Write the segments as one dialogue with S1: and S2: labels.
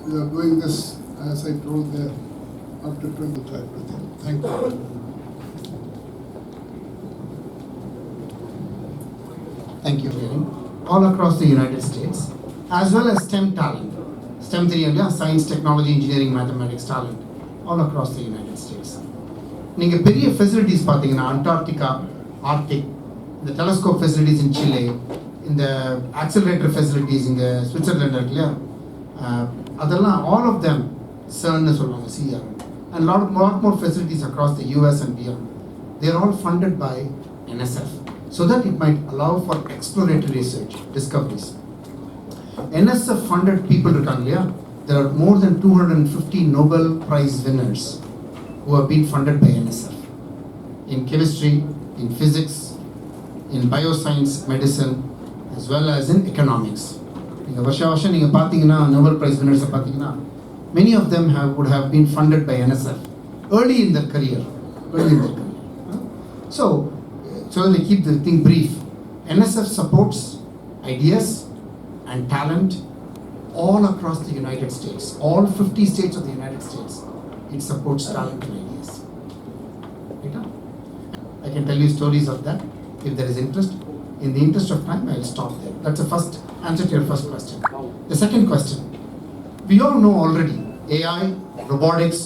S1: We are doing this, as I told there, up to 25 with him. Thank you.
S2: Thank you, Gary. All across the United States, as well as STEM talent. STEM 3 India, science, technology, engineering, mathematics talent, all across the United States. நீங்கள் பெரிய facilities பார்த்தீங்கன்னா Antarctica, Arctic, இந்த telescope facilities in Chile, இந்த accelerator facilities இங்கே Switzerland இருக்கு இல்லையா, அதெல்லாம் all of them CERN சொல்லுவாங்க, CERN, and lot more facilities across the US and beyond. They are all funded by NSF so that it might allow for exploratory research, discoveries. NSF funded people இருக்காங்க இல்லையா, there are more than 250 Nobel Prize winners who have been funded by NSF in chemistry, in physics, in bioscience, medicine, as well as in economics. நீங்கள் வருஷம் நீங்கள் பார்த்தீங்கன்னா Nobel Prize winners பார்த்தீங்கன்னா many of them would have been funded by NSF early in their career. So let me keep the thing brief. NSF supports ideas and talent all across the United States, all 50 states of the United States. It supports talent and ideas. Right? I can tell you stories of that if there is interest. In the interest of time, I will stop there. That's the first answer to your first question. The second question. We all know already AI, robotics,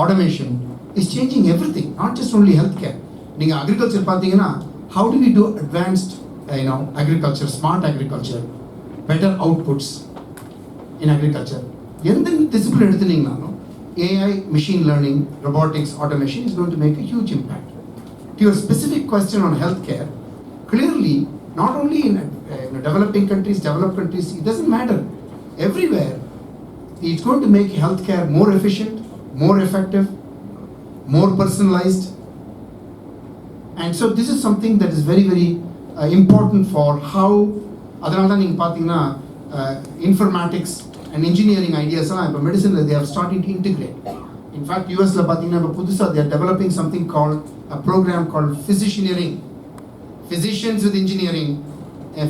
S2: automation is changing everything, not just only healthcare. நீங்கள் agriculture பார்த்தீங்கன்னா, how do we do advanced agriculture, smart agriculture, better outputs in agriculture? எந்த discipline எடுத்துனீங்கனாலும் AI, machine learning, robotics, automation is going to make a huge impact. To your specific question on healthcare, clearly, not only in developing countries, developed countries, it doesn't matter. Everywhere, it's going to make healthcare more efficient, more effective, more personalized. And so this is something that is very, very important for how, அதனால தான் நீங்கள் பார்த்தீங்கன்னா informatics and engineering ideas எல்லாம் இப்போ மெடிசனில் they are starting to integrate. In fact, USல பார்த்தீங்கன்னா இப்போ புதுசாக they are developing something called a program called physicianeering. Physicians with engineering,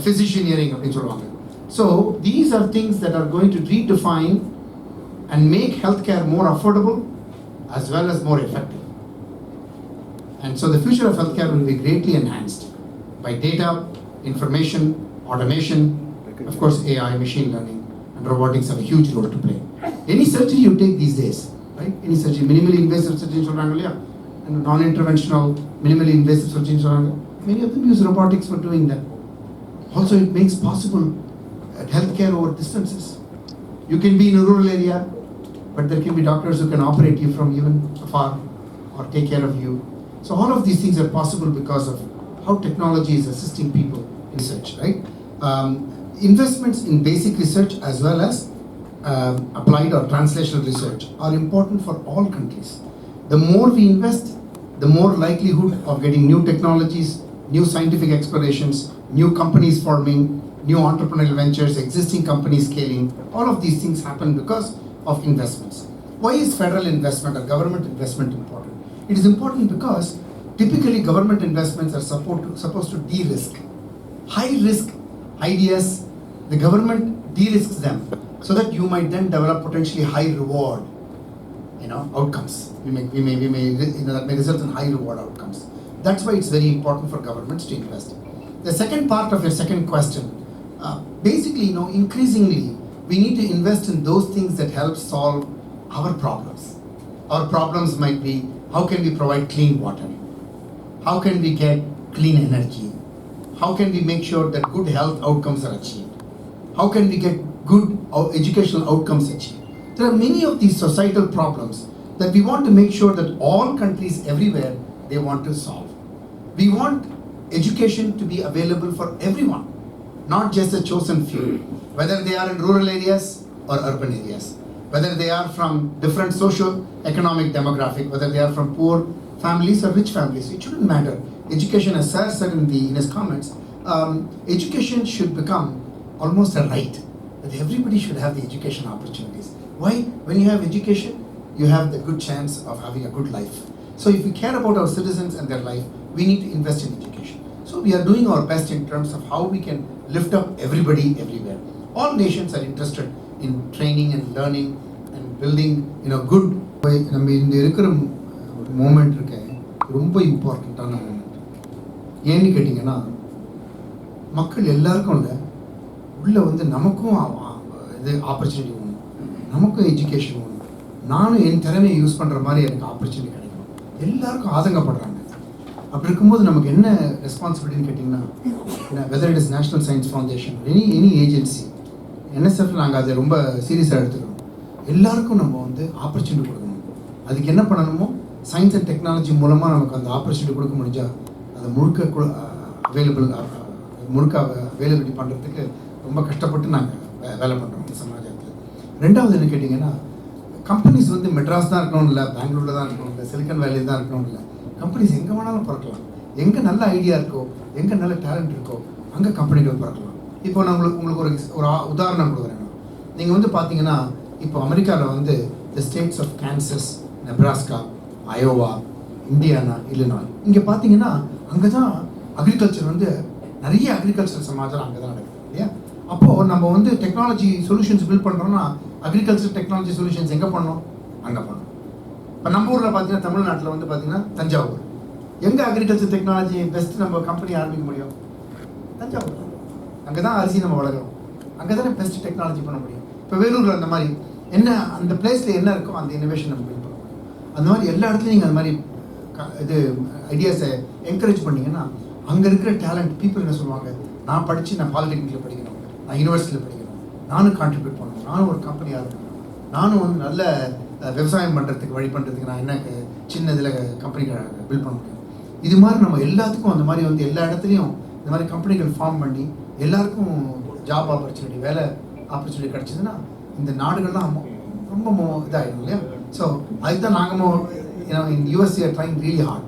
S2: physicianeering அப்படின்னு சொல்லுவாங்க. So these are things that are going to redefine and make healthcare more affordable as well as more effective. And so the future of healthcare will be greatly enhanced by data, information, automation, of course AI, machine learning, and robotics have a huge role to play. Any surgery you take these days, right? Any surgery, minimally invasive surgery சொல்றாங்க இல்லையா, and non-interventional, minimally invasive surgery சொல்றாங்க. Many of them use robotics for doing that. Also, it makes possible healthcare over distances. You can be in a rural area, but there can be doctors who can operate you from even afar or take care of you. So all of these things are possible because of how technology is assisting people in research, right? Investments in basic research as well as applied or translational research are important for all countries. The more we invest, the more likelihood of getting new technologies, new scientific explorations, new companies forming, new entrepreneurial ventures, existing companies scaling. All of these things happen because of investments. Why is federal investment or government investment important? It is important because typically government investments are supposed to de-risk. High risk ideas, the government de-risks them so that you might then develop potentially high reward outcomes. That may result in high reward outcomes. That's why it's very important for governments to invest. The second part of your second question, basically, increasingly, we need to invest in those things that help solve our problems. Our problems might be, how can we provide clean water? How can we get clean energy? How can we make sure that good health outcomes are achieved? How can we get good educational outcomes achieved? There are many of these societal problems that we want to make sure that all countries everywhere, they want to solve. We want education to be available for everyone, not just a chosen few, whether they are in rural areas or urban areas, whether they are from different socio-economic demographic, whether they are from poor families or rich families. It shouldn't matter. Education, as Sir said in his comments, education should become almost a right, that everybody should have the education opportunities. Why? When you have education, you have the good chance of having a good life. So if we care about our citizens and their life, we need to invest in education. So we are doing our best in terms of how we can lift up everybody everywhere. All nations are interested in training and learning and building good. நம்ம இந்த இருக்கிற moment இருக்க ரொம்ப இம்பார்ட்டண்ட்டான moment. ஏன்னு கேட்டிங்கன்னா மக்கள் எல்லாருக்கும் இல்லை, உள்ளே வந்து நமக்கும் இது ஆப்பர்ச்சுனிட்டி வேணும், நமக்கும் எஜுகேஷன் வேணும், நானும் என் திறமையை யூஸ் பண்ணுற மாதிரி எனக்கு ஆப்பர்ச்சுனிட்டி கிடைக்கணும். எல்லாருக்கும் ஆதங்கப்படுறாங்க. அப்படி இருக்கும்போது நமக்கு என்ன ரெஸ்பான்சிபிலிட்டின்னு கேட்டிங்கன்னா, whether it is National Science Foundation, any agency, என்எஸ்எஃப்ல நாங்கள் அதை ரொம்ப சீரியஸாக எடுத்துக்கிறோம். எல்லாருக்கும் நம்ம வந்து ஆப்பர்ச்சுனிட்டி கொடுக்கணும். அதுக்கு என்ன பண்ணணுமோ சயின்ஸ் அண்ட் டெக்னாலஜி மூலமாக நமக்கு அந்த ஆப்பர்ச்சுனிட்டி கொடுக்க முடிஞ்சால் அதை முழுக்க அவைலபிலிட்டி பண்ணுறதுக்கு ரொம்ப கஷ்டப்பட்டு நாங்கள் வேலை பண்ணுறோம் இந்த சமாஜத்தில். ரெண்டாவது என்ன கேட்டிங்கன்னா, கம்பெனிஸ் வந்து மெட்ராஸ் தான் இருக்கணும் இல்லை, பெங்களூரில் தான் இருக்கணும் இல்லை, சிலிக்கன் வேலியில் தான் இருக்கணும் இல்லை, கம்பெனிஸ் எங்கே வேணாலும் பிறக்கலாம். எங்கே நல்ல ஐடியா இருக்கோ, எங்கே நல்ல டேலண்ட் இருக்கோ அங்கே கம்பெனிகள் பிறக்கலாம். இப்போ நான் உங்களுக்கு ஒரு உதாரணம் கொடுக்குறேன். நீங்கள் வந்து பார்த்தீங்கன்னா, இப்போ அமெரிக்காவில் வந்து the states of Kansas, Nebraska, Iowa, Indiana, Illinois, இங்கே பார்த்தீங்கன்னா அங்கே தான் அக்ரிகல்ச்சர் வந்து நிறைய அக்ரிகல்ச்சர் சமாஜம் அங்கே தான் நடக்குது இல்லையா? அப்போது நம்ம வந்து டெக்னாலஜி சொல்யூஷன்ஸ் பில்ட் பண்ணுறோம்னா அக்ரிகல்ச்சர் டெக்னாலஜி சொல்யூஷன்ஸ் எங்கே பண்ணோம்? அங்கே பண்ணோம். இப்போ நம்ம ஊரில் பார்த்தீங்கன்னா, தமிழ்நாட்டில் வந்து பார்த்தீங்கன்னா தஞ்சாவூர். எங்கே அக்ரிகல்ச்சர் டெக்னாலஜி பெஸ்ட் நம்ம கம்பெனி ஆரம்பிக்க முடியும்? தஞ்சாவூர். அங்கே தான் அரிசி நம்ம வளர்க்குறோம், அங்கே தானே பெஸ்ட் டெக்னாலஜி பண்ண முடியும். இப்போ வேலூரில் அந்த மாதிரி என்ன அந்த பிளேஸில் என்ன இருக்கோ அந்த இனோவேஷன் நம்ம பில்ட் பண்ண முடியும். அந்த மாதிரி எல்லா இடத்துலையும் நீங்கள் அந்த மாதிரி இது ஐடியாஸை என்கரேஜ் பண்ணிங்கன்னா அங்கே இருக்கிற டேலண்ட் பீப்புள் என்ன சொல்லுவாங்க, நான் படித்து நான் பாலிடெக்னிக்கில் படிக்கணும், நான் யூனிவர்சிட்டியில் படிக்கணும், நானும் கான்ட்ரிபியூட் பண்ணணும், நானும் ஒரு கம்பெனி ஆரம்பிக்கணும், நானும் வந்து நல்ல விவசாயம் பண்ணுறதுக்கு வழி பண்ணுறதுக்கு நான் என்ன சின்ன இதில் கம்பெனி பில்ட் பண்ண முடியும். இது மாதிரி நம்ம எல்லாத்துக்கும் அந்த மாதிரி வந்து எல்லா இடத்துலையும் இந்த மாதிரி கம்பெனிகள் ஃபார்ம் பண்ணி எல்லாருக்கும் ஜாப் ஆப்பர்ச்சுனிட்டி, வேலை ஆப்பர்ச்சுனிட்டி கிடச்சிதுன்னா இந்த நாடுகள்லாம் ரொம்ப இதாகிடும் இல்லையா? ஸோ அதுதான் நாங்கள் in US we are trying really hard.